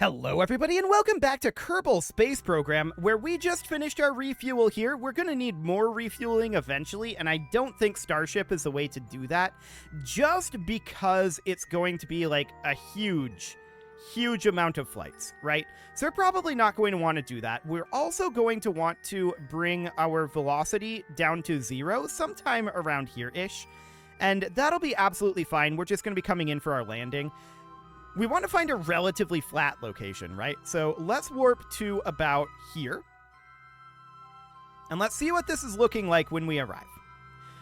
Hello everybody and welcome back to Kerbal Space Program, where we just finished our refuel here. We're gonna need more refueling eventually, and I don't think Starship is the way to do that, just because it's going to be like a huge amount of flights, right? So we're probably not going to want to do that. We're also going to want to bring our velocity down to 0 sometime around here-ish, and that'll be absolutely fine. We're just going to be coming in for our landing. We want to find a relatively flat location, right? So let's warp to about here. And let's see what this is looking like when we arrive.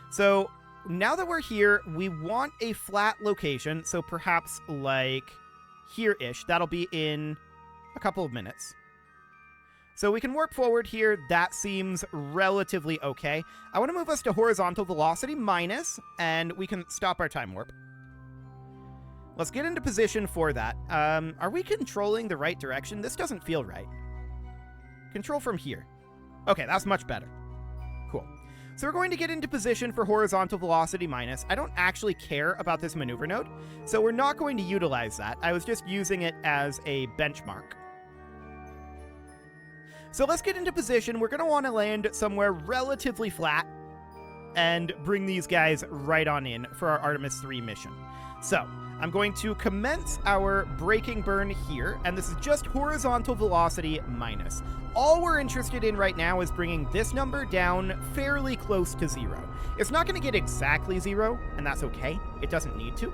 So now that we're here, we want a flat location. So perhaps like here-ish. That'll be in a couple of minutes. So we can warp forward here. That seems relatively okay. I want to move us to horizontal velocity minus, and we can stop our time warp. Let's get into position for that. Are we controlling the right direction? This doesn't feel right. Control from here. Okay, that's much better. Cool. So we're going to get into position for horizontal velocity minus. I don't actually care about this maneuver node, so we're not going to utilize that. I was just using it as a benchmark. So let's get into position. We're going to want to land somewhere relatively flat and bring these guys right on in for our Artemis 3 mission. So I'm going to commence our braking burn here, and this is just horizontal velocity minus. All we're interested in right now is bringing this number down fairly close to 0. It's not going to get exactly 0, and that's okay. It doesn't need to.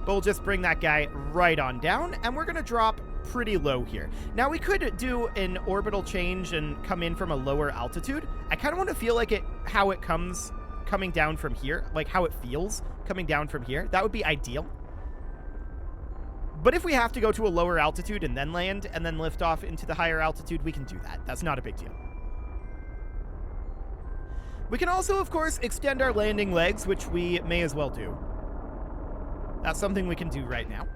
But we'll just bring that guy right on down, and we're going to drop pretty low here. Now, we could do an orbital change and come in from a lower altitude. I kind of want to feel like how it comes coming down from here, like how it feels coming down from here. That would be ideal. But if we have to go to a lower altitude and then land and then lift off into the higher altitude, we can do that. That's not a big deal. We can also, of course, extend our landing legs, which we may as well do. That's something we can do right now.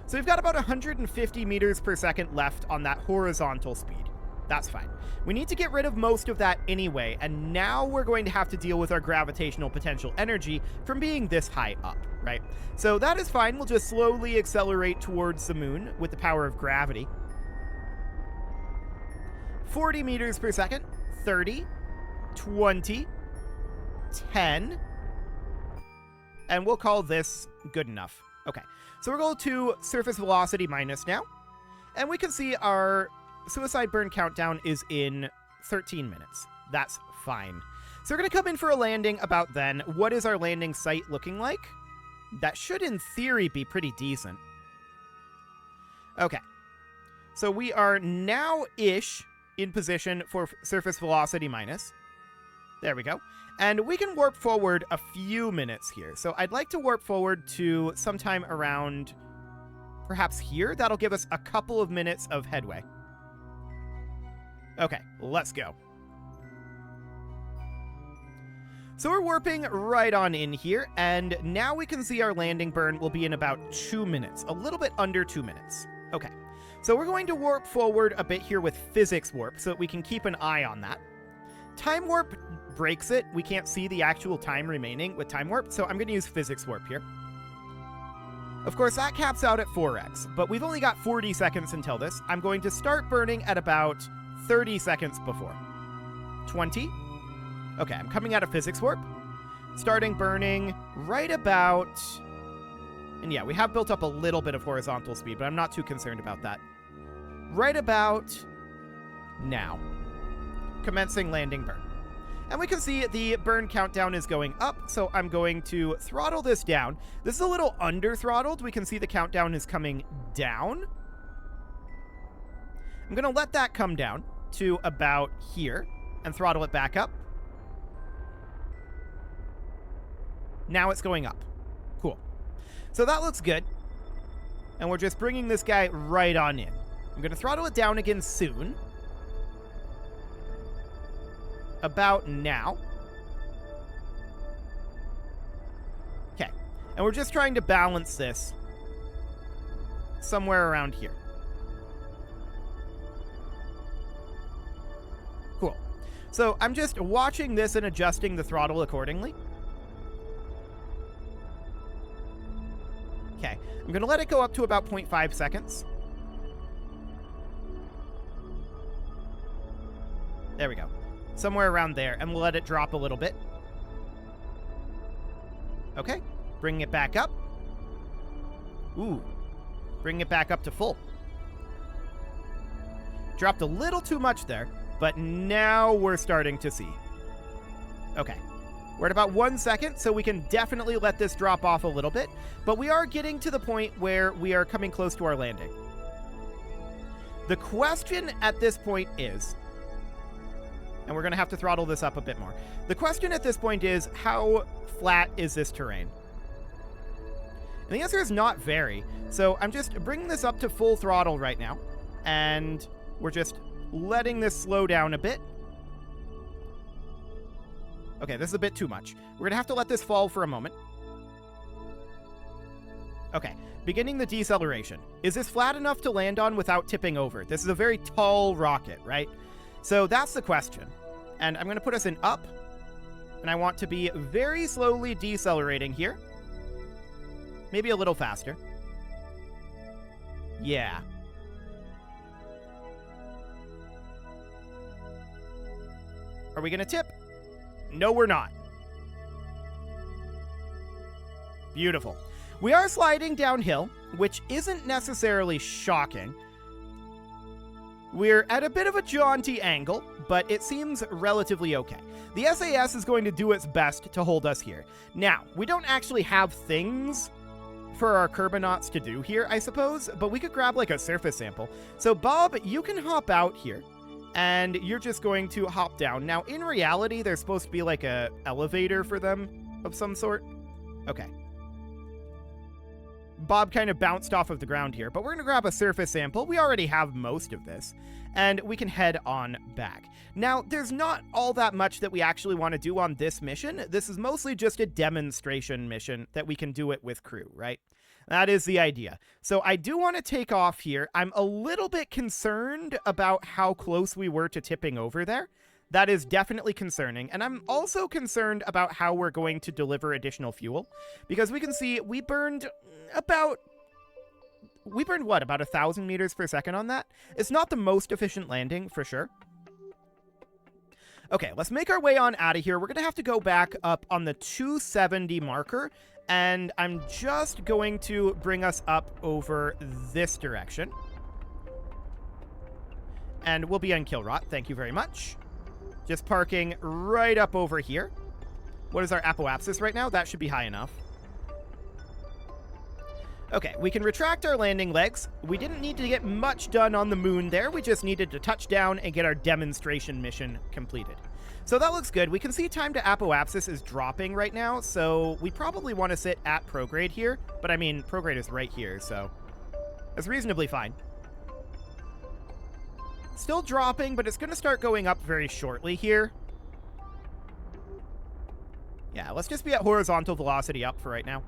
So we've got about 150 meters per second left on that horizontal speed. That's fine. We need to get rid of most of that anyway, and now we're going to have to deal with our gravitational potential energy from being this high up, right? So that is fine. We'll just slowly accelerate towards the moon with the power of gravity. 40 meters per second, 30, 20, 10, and we'll call this good enough. Okay, so we're going to surface velocity minus now, and we can see our suicide burn countdown is in 13 minutes. That's fine. So we're going to come in for a landing about then. What is our landing site looking like? That should, in theory, be pretty decent. Okay. So we are now-ish in position for surface velocity minus. There we go. And we can warp forward a few minutes here. So I'd like to warp forward to sometime around perhaps here. That'll give us a couple of minutes of headway. Okay, let's go. So we're warping right on in here, and now we can see our landing burn will be in about 2 minutes, a little bit under 2 minutes. Okay, so we're going to warp forward a bit here with physics warp so that we can keep an eye on that. Time warp breaks it. We can't see the actual time remaining with time warp, so I'm going to use physics warp here. Of course, that caps out at 4x, but we've only got 40 seconds until this. I'm going to start burning at about 30 seconds before. 20. Okay, I'm coming out of physics warp. Starting burning right about... And yeah, we have built up a little bit of horizontal speed, but I'm not too concerned about that. Right about now. Commencing landing burn. And we can see the burn countdown is going up, so I'm going to throttle this down. This is a little under-throttled. We can see the countdown is coming down. I'm going to let that come down to about here and throttle it back up. Now it's going up. Cool. So that looks good. And we're just bringing this guy right on in. I'm going to throttle it down again soon. About now. Okay. And we're just trying to balance this somewhere around here. Cool. So I'm just watching this and adjusting the throttle accordingly. Okay. I'm going to let it go up to about 0.5 seconds. There we go. Somewhere around there, and we'll let it drop a little bit. Okay, bring it back up. Ooh, bring it back up to full. Dropped a little too much there, but now we're starting to see. Okay, we're at about 1 second, so we can definitely let this drop off a little bit, but we are getting to the point where we are coming close to our landing. The question at this point is, and we're going to have to throttle this up a bit more. The question at this point is, how flat is this terrain? And the answer is not very. So I'm just bringing this up to full throttle right now, and we're just letting this slow down a bit. Okay, this is a bit too much. We're going to have to let this fall for a moment. Okay, beginning the deceleration. Is this flat enough to land on without tipping over? This is a very tall rocket, right? So that's the question. And I'm going to put us in up, and I want to be very slowly decelerating here. Maybe a little faster. Yeah. Are we going to tip? No, we're not. Beautiful. We are sliding downhill, which isn't necessarily shocking. We're at a bit of a jaunty angle, but it seems relatively okay. The SAS is going to do its best to hold us here. Now, we don't actually have things for our Kerbonauts to do here, I suppose, but we could grab like a surface sample. So Bob, you can hop out here, and you're just going to hop down. Now, in reality, there's supposed to be like a elevator for them of some sort. Okay. Bob kind of bounced off of the ground here, but we're going to grab a surface sample. We already have most of this, and we can head on back. Now, there's not all that much that we actually want to do on this mission. This is mostly just a demonstration mission that we can do it with crew, right? That is the idea. So I do want to take off here. I'm a little bit concerned about how close we were to tipping over there. That is definitely concerning. And I'm also concerned about how we're going to deliver additional fuel, because we can see we burned what, about 1,000 meters per second on that? It's not the most efficient landing, for sure. Okay, let's make our way on out of here. We're going to have to go back up on the 270 marker, and I'm just going to bring us up over this direction. And we'll be on Kilrot. Thank you very much. Just parking right up over here. What is our apoapsis right now? That should be high enough. Okay, we can retract our landing legs. We didn't need to get much done on the moon there. We just needed to touch down and get our demonstration mission completed. So that looks good. We can see time to apoapsis is dropping right now, so we probably want to sit at prograde here. But I mean, prograde is right here, so that's reasonably fine. Still dropping, but it's going to start going up very shortly here. Yeah, let's just be at horizontal velocity up for right now.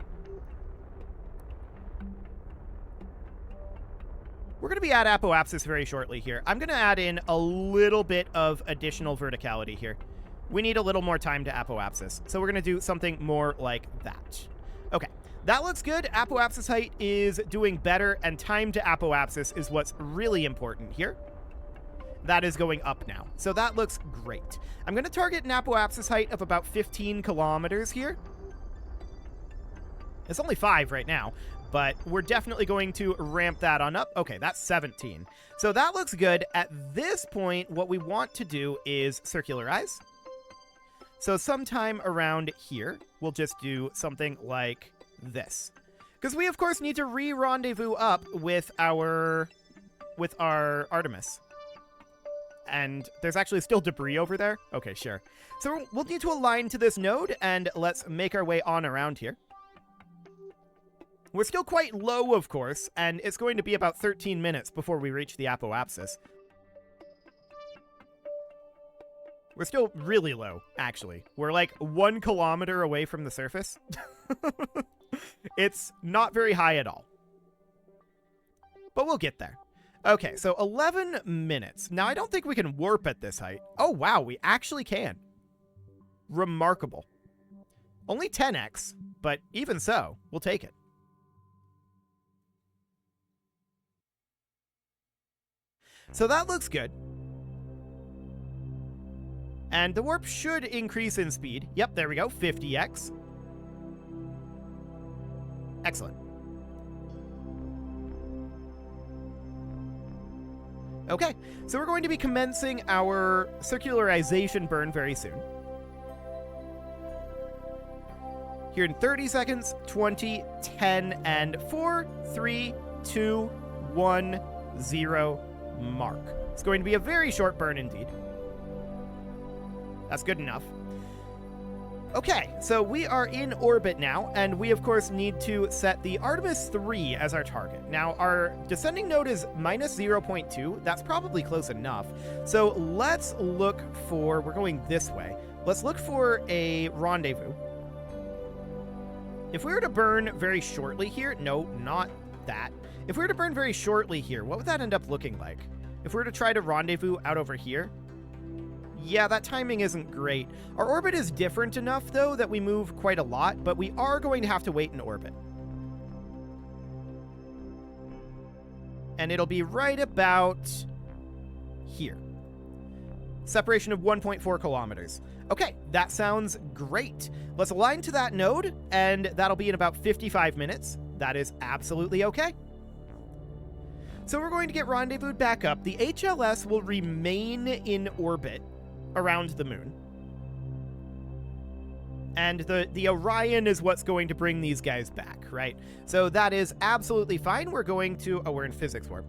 We're going to be at apoapsis very shortly here. I'm going to add in a little bit of additional verticality here. We need a little more time to apoapsis, so we're going to do something more like that. Okay, that looks good. Apoapsis height is doing better, and time to apoapsis is what's really important here. That is going up now, so that looks great. I'm going to target an apoapsis height of about 15 kilometers here. It's only 5 right now, but we're definitely going to ramp that on up. Okay, that's 17. So that looks good. At this point, what we want to do is circularize. So sometime around here, we'll just do something like this. Because we, of course, need to re-rendezvous up with our Artemis. And there's actually still debris over there? Okay, sure. So we'll need to align to this node, and let's make our way on around here. We're still quite low, of course, and it's going to be about 13 minutes before we reach the apoapsis. We're still really low, actually. We're like 1 kilometer away from the surface. It's not very high at all. But we'll get there. Okay, so 11 minutes. Now, I don't think we can warp at this height. Oh, wow, we actually can. Remarkable. Only 10x, but even so, we'll take it. So that looks good. And the warp should increase in speed. Yep, there we go, 50x. Excellent. Okay, so we're going to be commencing our circularization burn very soon. Here in 30 seconds, 20, 10, and 4, 3, 2, 1, 0, mark. It's going to be a very short burn indeed. That's good enough. Okay, so we are in orbit now, and we of course need to set the Artemis 3 as our target. Now, our descending node is minus 0.2. That's probably close enough. So let's look for, we're going this way. Let's look for a rendezvous. If we were to burn very shortly here, no, not that. If we were to burn very shortly here, what would that end up looking like? If we were to try to rendezvous out over here, yeah, that timing isn't great. Our orbit is different enough, though, that we move quite a lot, but we are going to have to wait in orbit. And it'll be right about here. Separation of 1.4 kilometers. Okay, that sounds great. Let's align to that node, and that'll be in about 55 minutes. That is absolutely okay. So we're going to get rendezvoused back up. The HLS will remain in orbit around the moon. And the Orion is what's going to bring these guys back, right? So that is absolutely fine. We're going to... Oh, we're in physics warp.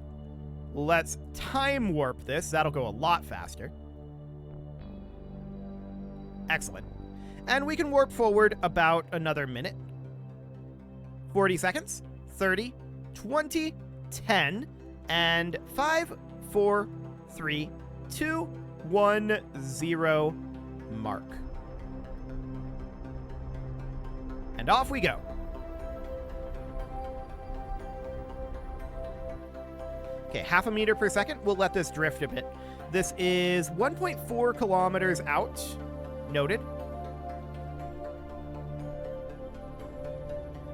Let's time warp this. That'll go a lot faster. Excellent. And we can warp forward about another minute. 40 seconds. 30, 20, 10, and 5, 4, 3, 2, 1, 0, mark. And off we go. Okay, half a meter per second. We'll let this drift a bit. This is 1.4 kilometers out. Noted.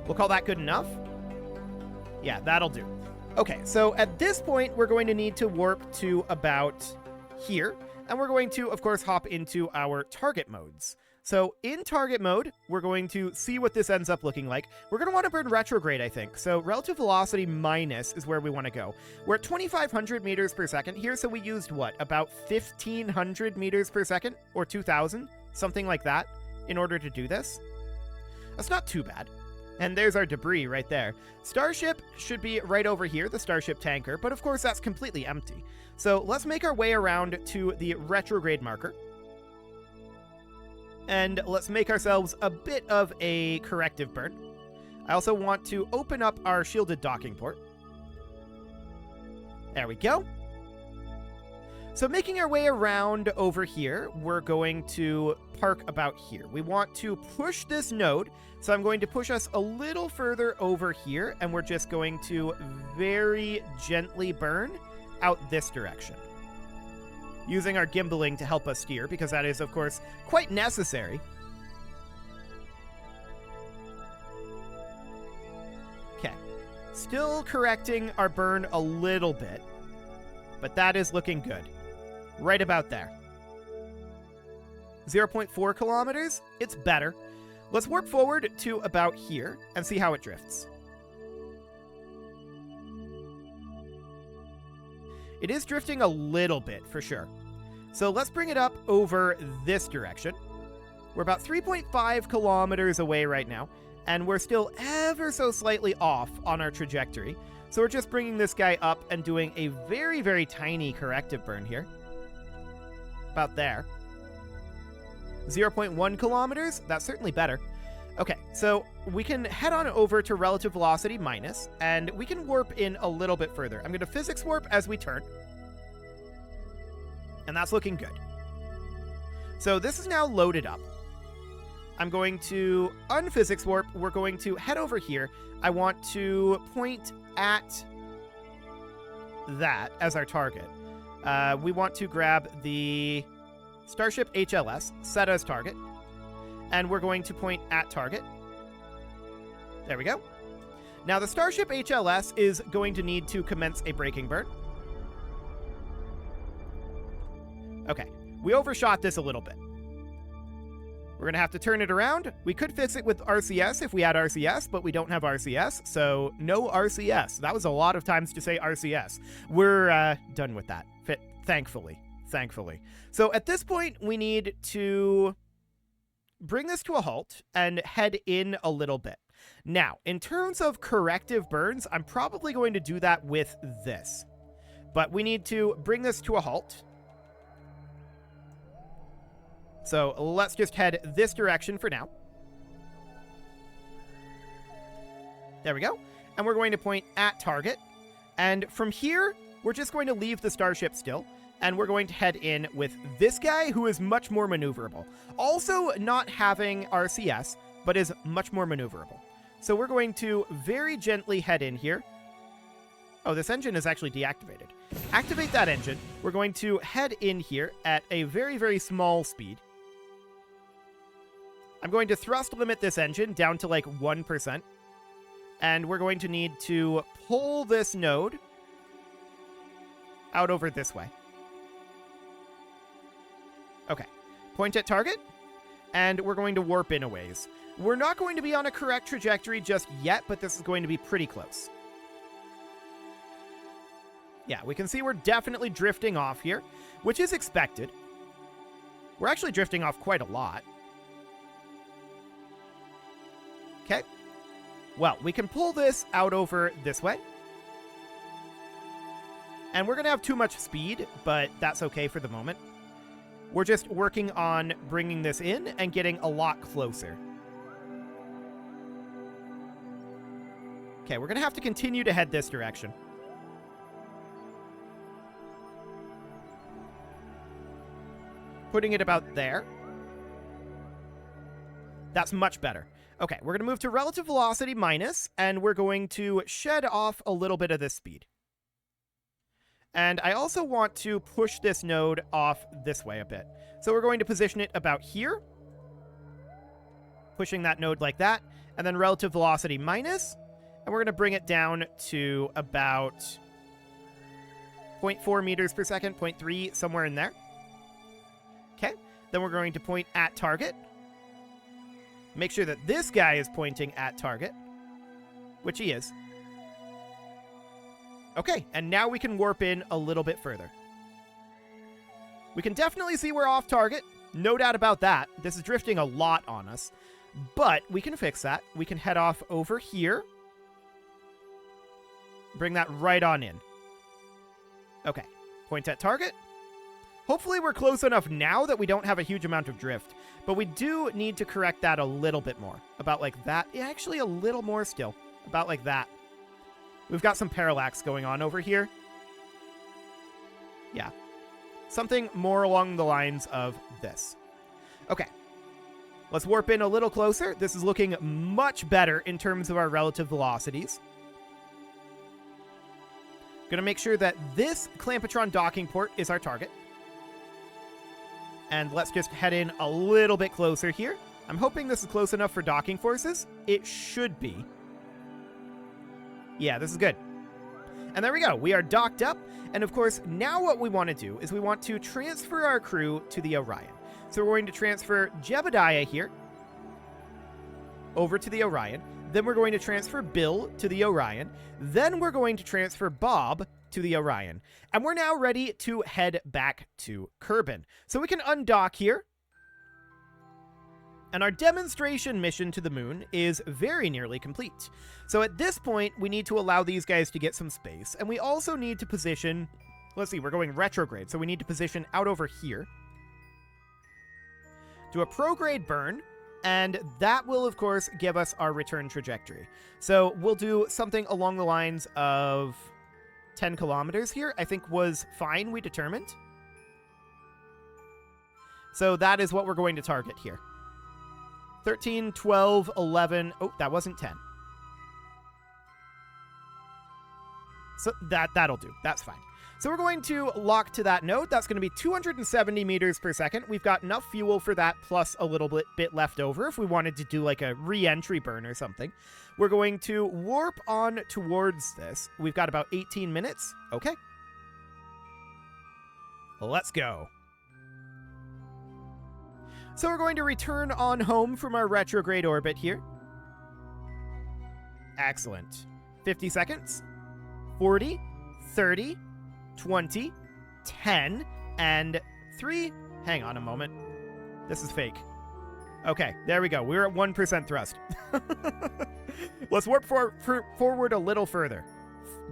We'll call that good enough. Yeah, that'll do. Okay, so at this point, we're going to need to warp to about here. And we're going to, of course, hop into our target modes. So in target mode, we're going to see what this ends up looking like. We're going to want to burn retrograde, I think. So relative velocity minus is where we want to go. We're at 2,500 meters per second here, so we used, what, about 1,500 meters per second? Or 2,000? Something like that, in order to do this. That's not too bad. And there's our debris right there. Starship should be right over here, the Starship tanker, but of course that's completely empty. So let's make our way around to the retrograde marker. And let's make ourselves a bit of a corrective burn. I also want to open up our shielded docking port. There we go. So making our way around over here, we're going to park about here. We want to push this node, so I'm going to push us a little further over here, and we're just going to very gently burn out this direction. Using our gimbaling to help us steer, because that is, of course, quite necessary. Okay. Still correcting our burn a little bit, but that is looking good. Right about there. 0.4 kilometers? It's better. Let's warp forward to about here and see how it drifts. It is drifting a little bit, for sure. So let's bring it up over this direction. We're about 3.5 kilometers away right now, and we're still ever so slightly off on our trajectory. So we're just bringing this guy up and doing a very, very tiny corrective burn here. About there. 0.1 kilometers? That's certainly better. Okay, so we can head on over to relative velocity minus, and we can warp in a little bit further. I'm going to physics warp as we turn. And that's looking good. So this is now loaded up. I'm going to unphysics warp. We're going to head over here. I want to point at that as our target. We want to grab the Starship HLS, set as target, and we're going to point at target. There we go. Now the Starship HLS is going to need to commence a braking burn. Okay, We overshot this a little bit. We're going to have to turn it around. We could fix it with RCS if we had RCS, but we don't have RCS, so no RCS. That was a lot of times to say RCS. We're done with that, thankfully. So at this point, we need to bring this to a halt and head in a little bit. Now, in terms of corrective burns, I'm probably going to do that with this. But we need to bring this to a halt. So let's just head this direction for now. There we go. And we're going to point at target. And from here, we're just going to leave the starship still. And we're going to head in with this guy, who is much more maneuverable. Also not having RCS, but is much more maneuverable. So we're going to very gently head in here. Oh, this engine is actually deactivated. Activate that engine. We're going to head in here at a very, very small speed. I'm going to thrust limit this engine down to like 1%. And we're going to need to pull this node out over this way. Okay. Point at target. And we're going to warp in a ways. We're not going to be on a correct trajectory just yet, but this is going to be pretty close. Yeah, we can see we're definitely drifting off here, which is expected. We're actually drifting off quite a lot. Okay. Well, we can pull this out over this way. And we're going to have too much speed, but that's okay for the moment. We're just working on bringing this in and getting a lot closer. Okay, we're going to have to continue to head this direction. Putting it about there. That's much better. Okay, we're going to move to relative velocity minus, and we're going to shed off a little bit of this speed. And I also want to push this node off this way a bit. So we're going to position it about here. Pushing that node like that. And then relative velocity minus. And we're going to bring it down to about 0.4 meters per second, 0.3, somewhere in there. Okay. Then we're going to point at target. Make sure that this guy is pointing at target, which he is. Okay, and now we can warp in a little bit further. We can definitely see we're off target. No doubt about that. This is drifting a lot on us. But we can fix that. We can head off over here. Bring that right on in. Okay, point at target. Hopefully we're close enough now that we don't have a huge amount of drift. But we do need to correct that a little bit more. About like that. Yeah, actually a little more still. About like that. We've got some parallax going on over here. Yeah. Something more along the lines of this. Okay. Let's warp in a little closer. This is looking much better in terms of our relative velocities. Gonna make sure that this Clampetron docking port is our target. And let's just head in a little bit closer here. I'm hoping this is close enough for docking forces. It should be. Yeah, this is good. And there we go. We are docked up. And of course, now what we want to do is we want to transfer our crew to the Orion. So we're going to transfer Jebediah here over to the Orion. Then we're going to transfer Bill to the Orion. Then we're going to transfer Bob to the Orion. And we're now ready to head back to Kerbal. So we can undock here. And our demonstration mission to the moon is very nearly complete. So at this point, we need to allow these guys to get some space. And we also need to position... Let's see, we're going retrograde, so we need to position out over here. Do a prograde burn, and that will, of course, give us our return trajectory. So we'll do something along the lines of 10 kilometers here, I think was fine, we determined. So that is what we're going to target here. 13, 12, 11... Oh, that wasn't 10. So that'll do. That's fine. So we're going to lock to that node. That's going to be 270 meters per second. We've got enough fuel for that, plus a little bit left over if we wanted to do like a re-entry burn or something. We're going to warp on towards this. We've got about 18 minutes. Okay. Let's go. So we're going to return on home from our retrograde orbit here. Excellent. 50 seconds. 40, 30, 20, 10, and 3. Hang on a moment. This is fake. Okay, there we go. We're at 1% thrust. Let's warp forward a little further.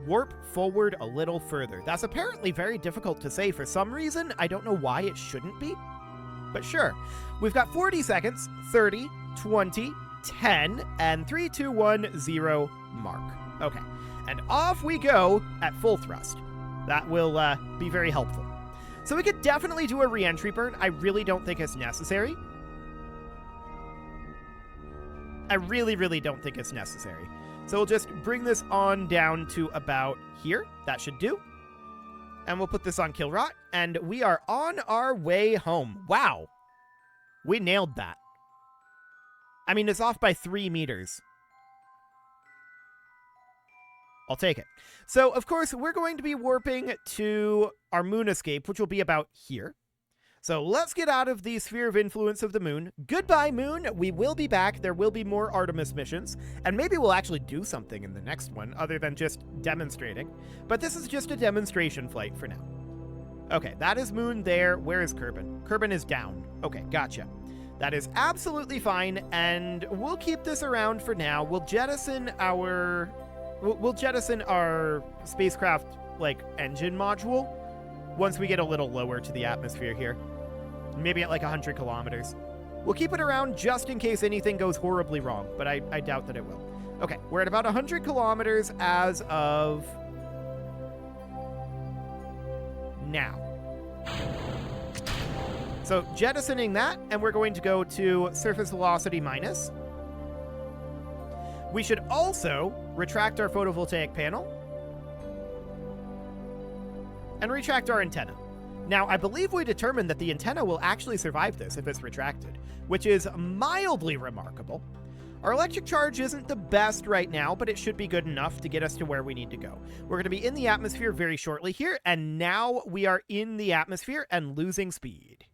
Warp forward a little further. That's apparently very difficult to say for some reason. I don't know why it shouldn't be. But sure. We've got 40 seconds, 30, 20, 10, and 3, 2, 1, 0 mark. Okay. And off we go at full thrust. That will be very helpful. So we could definitely do a re-entry burn. I really don't think it's necessary. I really, really don't think it's necessary. So we'll just bring this on down to about here. That should do. And we'll put this on kill rot. And we are on our way home. Wow. We nailed that. I mean, it's off by 3 meters. I'll take it. So, of course, we're going to be warping to our moon escape, which will be about here. So let's get out of the sphere of influence of the moon. Goodbye, moon. We will be back. There will be more Artemis missions. And maybe we'll actually do something in the next one other than just demonstrating. But this is just a demonstration flight for now. Okay, that is moon there. Where is Kerbal? Kerbal is down. Okay, gotcha. That is absolutely fine. And we'll keep this around for now. We'll jettison our spacecraft, like, engine module once we get a little lower to the atmosphere here. Maybe at like 100 kilometers. We'll keep it around just in case anything goes horribly wrong, but I doubt that it will. Okay, we're at about 100 kilometers as of now. So jettisoning that, and we're going to go to surface velocity minus. We should also retract our photovoltaic panel and retract our antenna. Now, I believe we determined that the antenna will actually survive this if it's retracted, which is mildly remarkable. Our electric charge isn't the best right now, but it should be good enough to get us to where we need to go. We're going to be in the atmosphere very shortly here, and now we are in the atmosphere and losing speed.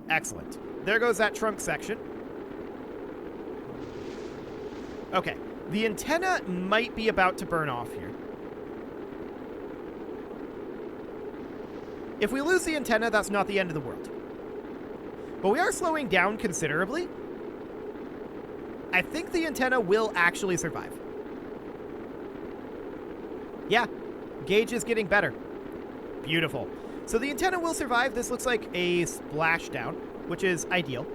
Excellent. There goes that trunk section. Okay, the antenna might be about to burn off here. If we lose the antenna, that's not the end of the world. But we are slowing down considerably. I think the antenna will actually survive. Yeah, gauge is getting better. Beautiful. So the antenna will survive. This looks like a splashdown, which is ideal.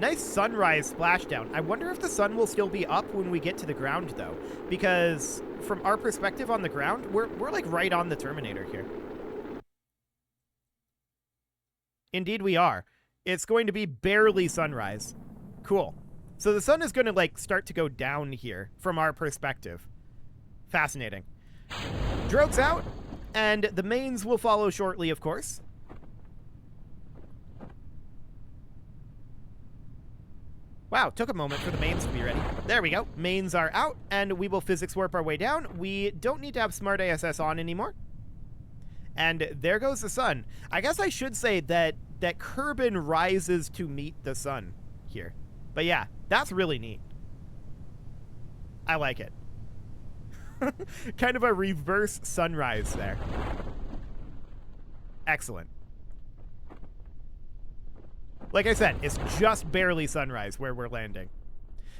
Nice sunrise splashdown. I wonder if the sun will still be up when we get to the ground, though, because from our perspective on the ground, we're like right on the Terminator here. Indeed we are. It's going to be barely sunrise. Cool. So the sun is going to like start to go down here from our perspective. Fascinating. Drogue's out, and the mains will follow shortly, of course. Wow, took a moment for the mains to be ready. There we go. Mains are out, and we will physics warp our way down. We don't need to have smart ASS on anymore. And there goes the sun. I guess I should say that Kerbal rises to meet the sun here. But yeah, that's really neat. I like it. Kind of a reverse sunrise there. Excellent. Like I said, it's just barely sunrise where we're landing.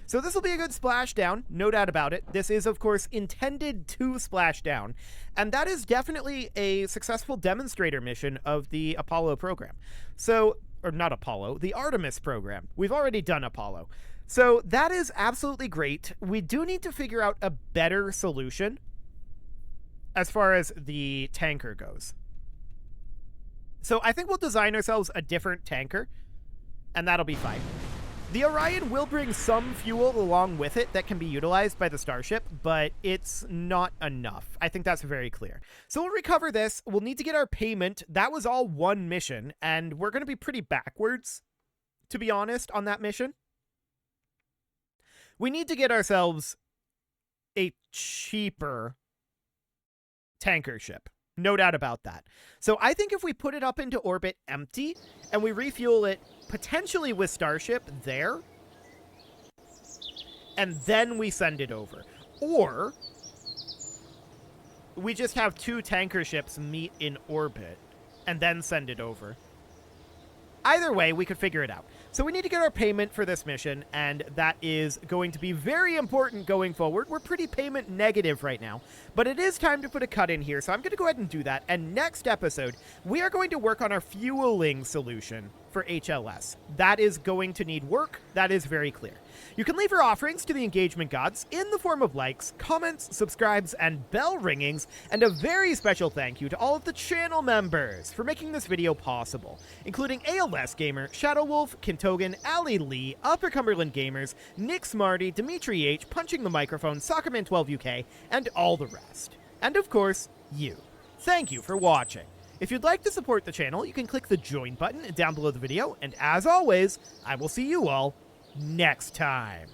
So this will be a good splashdown, no doubt about it. This is, of course, intended to splash down, and that is definitely a successful demonstrator mission of the Apollo program. So, or not Apollo, the Artemis program. We've already done Apollo. So that is absolutely great. We do need to figure out a better solution as far as the tanker goes. So I think we'll design ourselves a different tanker, and that'll be fine. The Orion will bring some fuel along with it that can be utilized by the Starship, but it's not enough. I think that's very clear. So we'll recover this. We'll need to get our payment. That was all one mission, and we're going to be pretty backwards, to be honest, on that mission. We need to get ourselves a cheaper tanker ship. No doubt about that. So I think if we put it up into orbit empty and we refuel it potentially with Starship there, and then we send it over. Or we just have 2 tanker ships meet in orbit and then send it over. Either way, we could figure it out. So we need to get our payment for this mission, and that is going to be very important going forward. We're pretty payment negative right now, but it is time to put a cut in here, so I'm going to go ahead and do that. And next episode, we are going to work on our fueling solution for HLS. That is going to need work. That is very clear. You can leave your offerings to the engagement gods in the form of likes, comments, subscribes, and bell ringings, and a very special thank you to all of the channel members for making this video possible, including ALS Gamer, Shadow Wolf, Kintogan, Ali Lee, Upper Cumberland Gamers, Nick Smarty, Dimitri H, Punching the Microphone, Soccerman12UK, and all the rest. And of course, you. Thank you for watching. If you'd like to support the channel, you can click the join button down below the video, and as always, I will see you all next time.